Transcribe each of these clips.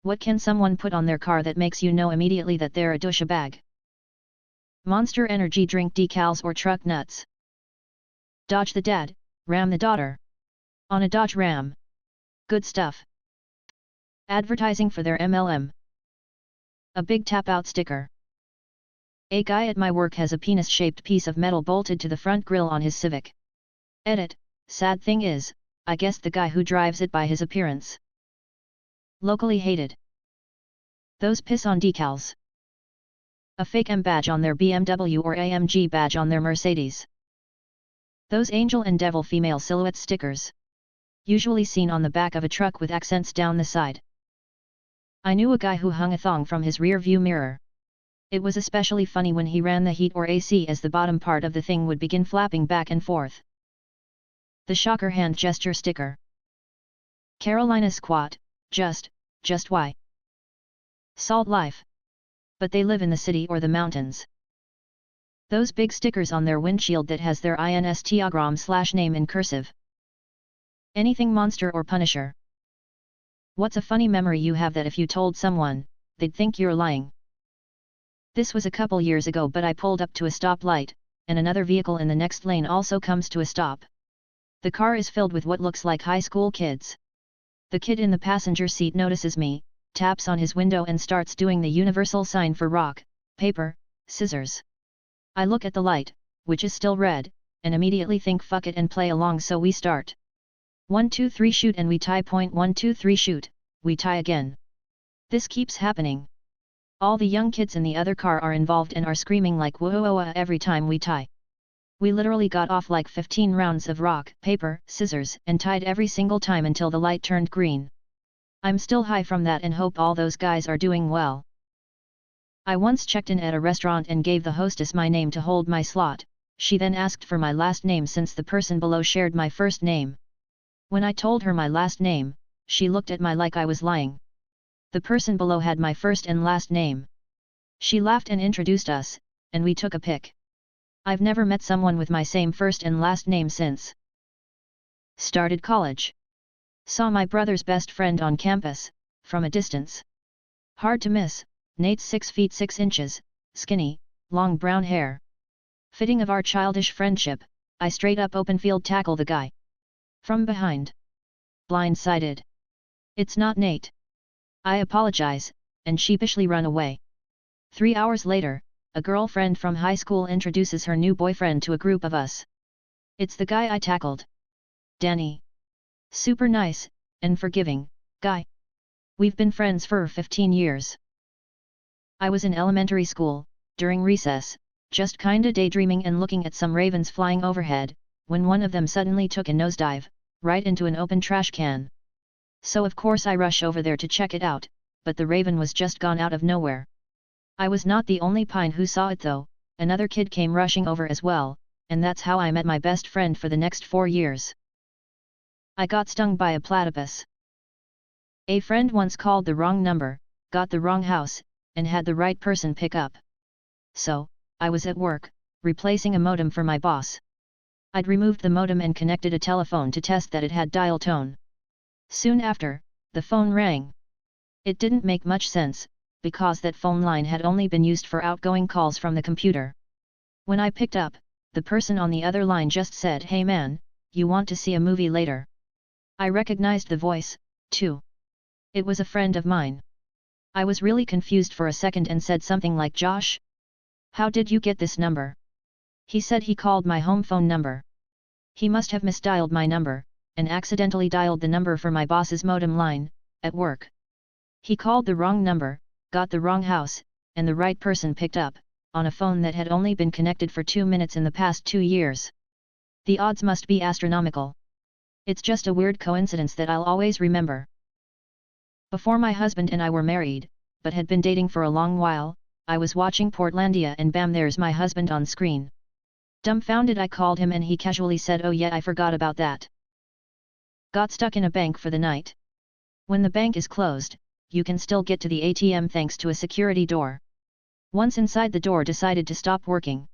What can someone put on their car that makes you know immediately that they're a douchebag? Monster Energy drink decals or truck nuts. Dodge the dad, ram the daughter. On a Dodge Ram. Good stuff. Advertising for their MLM. A big tap-out sticker. A guy at my work has a penis-shaped piece of metal bolted to the front grille on his Civic. Edit, sad thing is, I guessed the guy who drives it by his appearance. Locally hated. Those piss on decals. A fake M badge on their BMW or AMG badge on their Mercedes. Those angel and devil female silhouette stickers. Usually seen on the back of a truck with accents down the side. I knew a guy who hung a thong from his rear view mirror. It was especially funny when he ran the heat or AC as the bottom part of the thing would begin flapping back and forth. The shocker hand gesture sticker. Carolina squat, just why? Salt life. But they live in the city or the mountains. Those big stickers on their windshield that has their Instagram/name in cursive. Anything monster or Punisher. What's a funny memory you have that if you told someone, they'd think you're lying? This was a couple years ago, but I pulled up to a stoplight, and another vehicle in the next lane also comes to a stop. The car is filled with what looks like high school kids. The kid in the passenger seat notices me, taps on his window and starts doing the universal sign for rock, paper, scissors. I look at the light, which is still red, and immediately think fuck it and play along, so we start. 1 2 3 shoot and we tie. 1 2 3 shoot, we tie again. This keeps happening. All the young kids in the other car are involved and are screaming like whoa every time we tie. We literally got off like 15 rounds of rock, paper, scissors and tied every single time until the light turned green. I'm still high from that and hope all those guys are doing well. I once checked in at a restaurant and gave the hostess my name to hold my slot. She then asked for my last name since the person below shared my first name. When I told her my last name, she looked at me like I was lying. The person below had my first and last name. She laughed and introduced us, and we took a pic. I've never met someone with my same first and last name since. Started college. Saw my brother's best friend on campus, from a distance. Hard to miss, Nate's 6 feet 6 inches, skinny, long brown hair. Fitting of our childish friendship, I straight up open field tackle the guy. From behind. Blindsided. It's not Nate. I apologize, and sheepishly run away. 3 hours later, a girlfriend from high school introduces her new boyfriend to a group of us. It's the guy I tackled. Danny. Super nice, and forgiving, guy. We've been friends for 15 years. I was in elementary school, during recess, just kinda daydreaming and looking at some ravens flying overhead, when one of them suddenly took a nosedive, right into an open trash can. So of course I rush over there to check it out, but the raven was just gone out of nowhere. I was not the only pine who saw it though, another kid came rushing over as well, and that's how I met my best friend for the next 4 years. I got stung by a platypus. A friend once called the wrong number, got the wrong house, and had the right person pick up. So, I was at work, replacing a modem for my boss. I'd removed the modem and connected a telephone to test that it had dial tone. Soon after, the phone rang. It didn't make much sense, because that phone line had only been used for outgoing calls from the computer. When I picked up, the person on the other line just said, "Hey man, you want to see a movie later?" I recognized the voice, too. It was a friend of mine. I was really confused for a second and said something like, "Josh? How did you get this number?" He said he called my home phone number. He must have misdialed my number, and accidentally dialed the number for my boss's modem line, at work. He called the wrong number, got the wrong house, and the right person picked up, on a phone that had only been connected for 2 minutes in the past 2 years. The odds must be astronomical. It's just a weird coincidence that I'll always remember. Before my husband and I were married, but had been dating for a long while, I was watching Portlandia and bam, there's my husband on screen. Dumbfounded, I called him and he casually said, "Oh yeah, I forgot about that." Got stuck in a bank for the night. When the bank is closed, you can still get to the ATM thanks to a security door. Once inside, the door decided to stop working.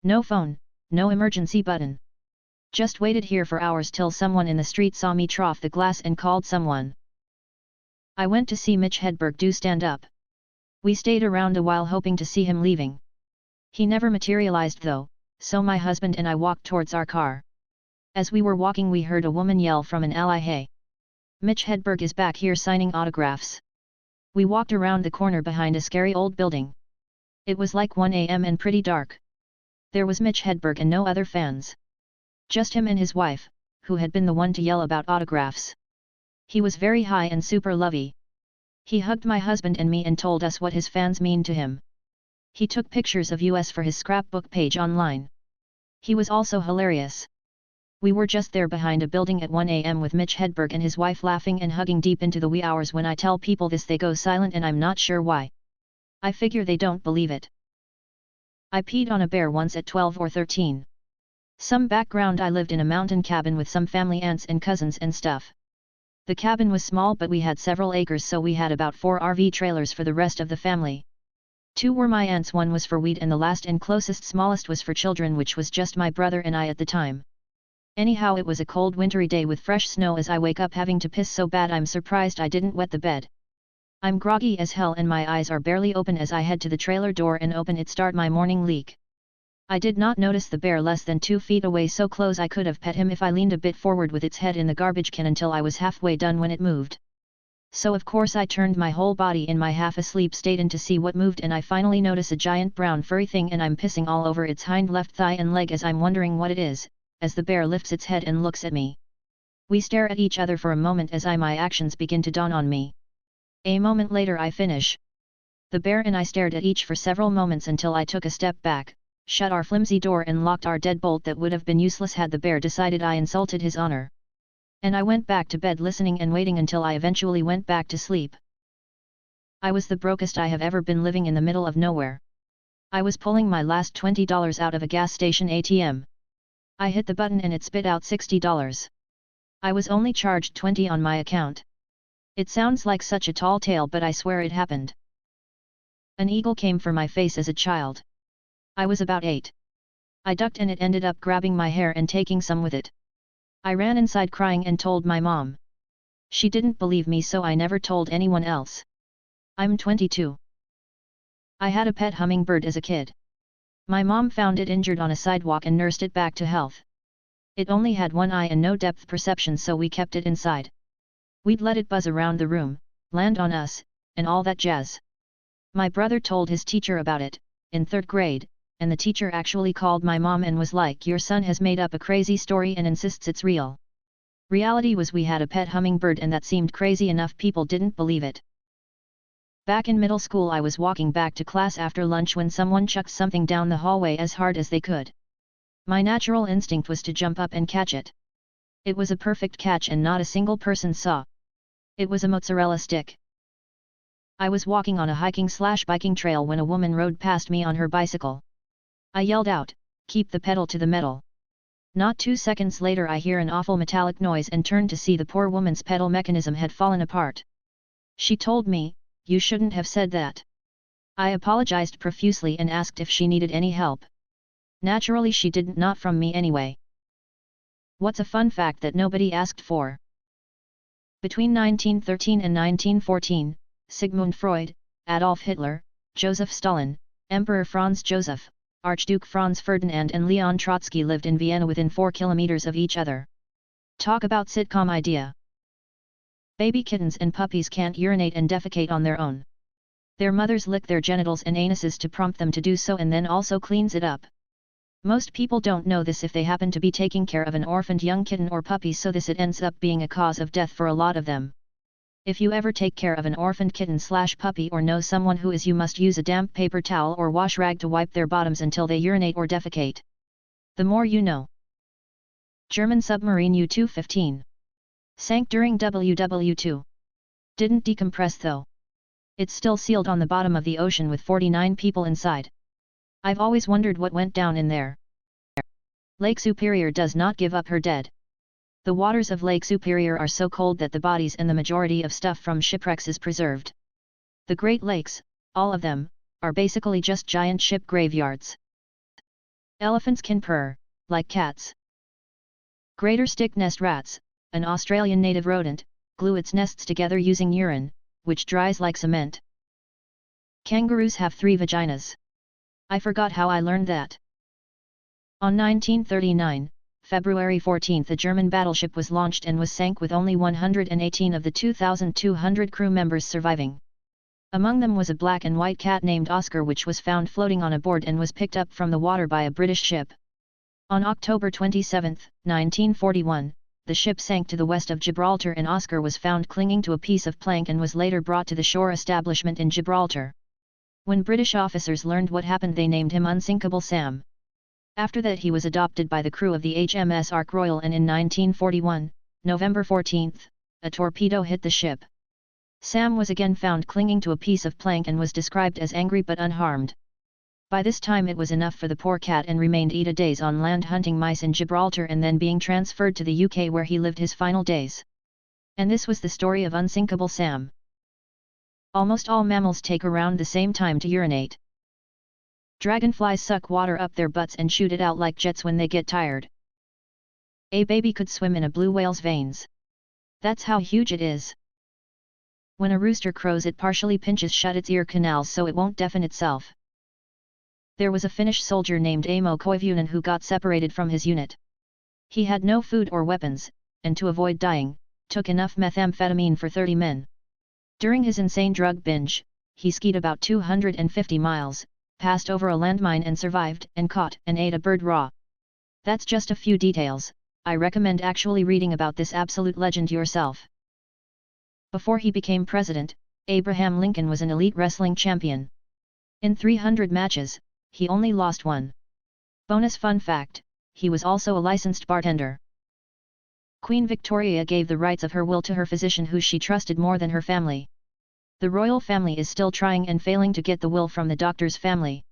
No phone, no emergency button. Just waited here for hours till someone in the street saw me trough the glass and called someone. I went to see Mitch Hedberg do stand up. We stayed around a while hoping to see him leaving. He never materialized though, so my husband and I walked towards our car. As we were walking we heard a woman yell from an alley, "Hey! Mitch Hedberg is back here signing autographs." We walked around the corner behind a scary old building. It was like 1 AM and pretty dark. There was Mitch Hedberg and no other fans. Just him and his wife, who had been the one to yell about autographs. He was very high and super lovey. He hugged my husband and me and told us what his fans mean to him. He took pictures of us for his scrapbook page online. He was also hilarious. We were just there behind a building at 1 AM with Mitch Hedberg and his wife laughing and hugging deep into the wee hours. When I tell people this they go silent and I'm not sure why. I figure they don't believe it. I peed on a bear once at 12 or 13. Some background: I lived in a mountain cabin with some family, aunts and cousins and stuff. The cabin was small but we had several acres, so we had about 4 RV trailers for the rest of the family. 2 were my aunts, 1 was for weed, and the last and closest smallest was for children, which was just my brother and I at the time. Anyhow, it was a cold wintry day with fresh snow as I wake up having to piss so bad I'm surprised I didn't wet the bed. I'm groggy as hell and my eyes are barely open as I head to the trailer door and open it, start my morning leak. I did not notice the bear less than 2 feet away, so close I could have pet him if I leaned a bit forward with its head in the garbage can until I was halfway done when it moved. So of course I turned my whole body in my half-asleep state in to see what moved, and I finally notice a giant brown furry thing and I'm pissing all over its hind left thigh and leg as I'm wondering what it is, as the bear lifts its head and looks at me. We stare at each other for a moment as my actions begin to dawn on me. A moment later I finish. The bear and I stared at each for several moments until I took a step back, shut our flimsy door and locked our deadbolt that would have been useless had the bear decided I insulted his honor. And I went back to bed listening and waiting until I eventually went back to sleep. I was the brokest I have ever been, living in the middle of nowhere. I was pulling my last $20 out of a gas station ATM. I hit the button and it spit out $60. I was only charged $20 on my account. It sounds like such a tall tale, but I swear it happened. An eagle came for my face as a child. I was about 8. I ducked and it ended up grabbing my hair and taking some with it. I ran inside crying and told my mom. She didn't believe me, so I never told anyone else. I'm 22. I had a pet hummingbird as a kid. My mom found it injured on a sidewalk and nursed it back to health. It only had one eye and no depth perception, so we kept it inside. We'd let it buzz around the room, land on us, and all that jazz. My brother told his teacher about it, in 3rd grade, and the teacher actually called my mom and was like, "Your son has made up a crazy story and insists it's real." Reality was we had a pet hummingbird, and that seemed crazy enough people didn't believe it. Back in middle school I was walking back to class after lunch when someone chucked something down the hallway as hard as they could. My natural instinct was to jump up and catch it. It was a perfect catch and not a single person saw. It was a mozzarella stick. I was walking on a hiking/biking trail when a woman rode past me on her bicycle. I yelled out, "Keep the pedal to the metal." Not 2 seconds later I hear an awful metallic noise and turned to see the poor woman's pedal mechanism had fallen apart. She told me, "You shouldn't have said that." I apologized profusely and asked if she needed any help. Naturally she didn't, not from me anyway. What's a fun fact that nobody asked for? Between 1913 and 1914, Sigmund Freud, Adolf Hitler, Joseph Stalin, Emperor Franz Joseph, Archduke Franz Ferdinand and Leon Trotsky lived in Vienna within 4 kilometers of each other. Talk about sitcom idea. Baby kittens and puppies can't urinate and defecate on their own. Their mothers lick their genitals and anuses to prompt them to do so, and then also cleans it up. Most people don't know this if they happen to be taking care of an orphaned young kitten or puppy, so it ends up being a cause of death for a lot of them. If you ever take care of an orphaned kitten/puppy or know someone who is, you must use a damp paper towel or wash rag to wipe their bottoms until they urinate or defecate. The more you know. German submarine U-215 sank during WW2. Didn't decompress though. It's still sealed on the bottom of the ocean with 49 people inside. I've always wondered what went down in there. Lake Superior does not give up her dead. The waters of Lake Superior are so cold that the bodies and the majority of stuff from shipwrecks is preserved. The Great Lakes, all of them, are basically just giant ship graveyards. Elephants can purr, like cats. Greater stick nest rats, an Australian native rodent, glue its nests together using urine, which dries like cement. Kangaroos have 3 vaginas. I forgot how I learned that. On 1939, February 14, a German battleship was launched and was sank with only 118 of the 2,200 crew members surviving. Among them was a black and white cat named Oscar, which was found floating on a board and was picked up from the water by a British ship. On October 27, 1941, the ship sank to the west of Gibraltar and Oscar was found clinging to a piece of plank and was later brought to the shore establishment in Gibraltar. When British officers learned what happened, they named him Unsinkable Sam. After that he was adopted by the crew of the HMS Ark Royal, and in 1941, November 14, a torpedo hit the ship. Sam was again found clinging to a piece of plank and was described as angry but unharmed. By this time it was enough for the poor cat and remained 8 days on land hunting mice in Gibraltar and then being transferred to the UK, where he lived his final days. And this was the story of Unsinkable Sam. Almost all mammals take around the same time to urinate. Dragonflies suck water up their butts and shoot it out like jets when they get tired. A baby could swim in a blue whale's veins. That's how huge it is. When a rooster crows, it partially pinches shut its ear canals so it won't deafen itself. There was a Finnish soldier named Amo Koivunen who got separated from his unit. He had no food or weapons, and to avoid dying, took enough methamphetamine for 30 men. During his insane drug binge, he skied about 250 miles, passed over a landmine and survived, and caught and ate a bird raw. That's just a few details. I recommend actually reading about this absolute legend yourself. Before he became president, Abraham Lincoln was an elite wrestling champion. In 300 matches, he only lost 1. Bonus fun fact, he was also a licensed bartender. Queen Victoria gave the rights of her will to her physician, who she trusted more than her family. The royal family is still trying and failing to get the will from the doctor's family.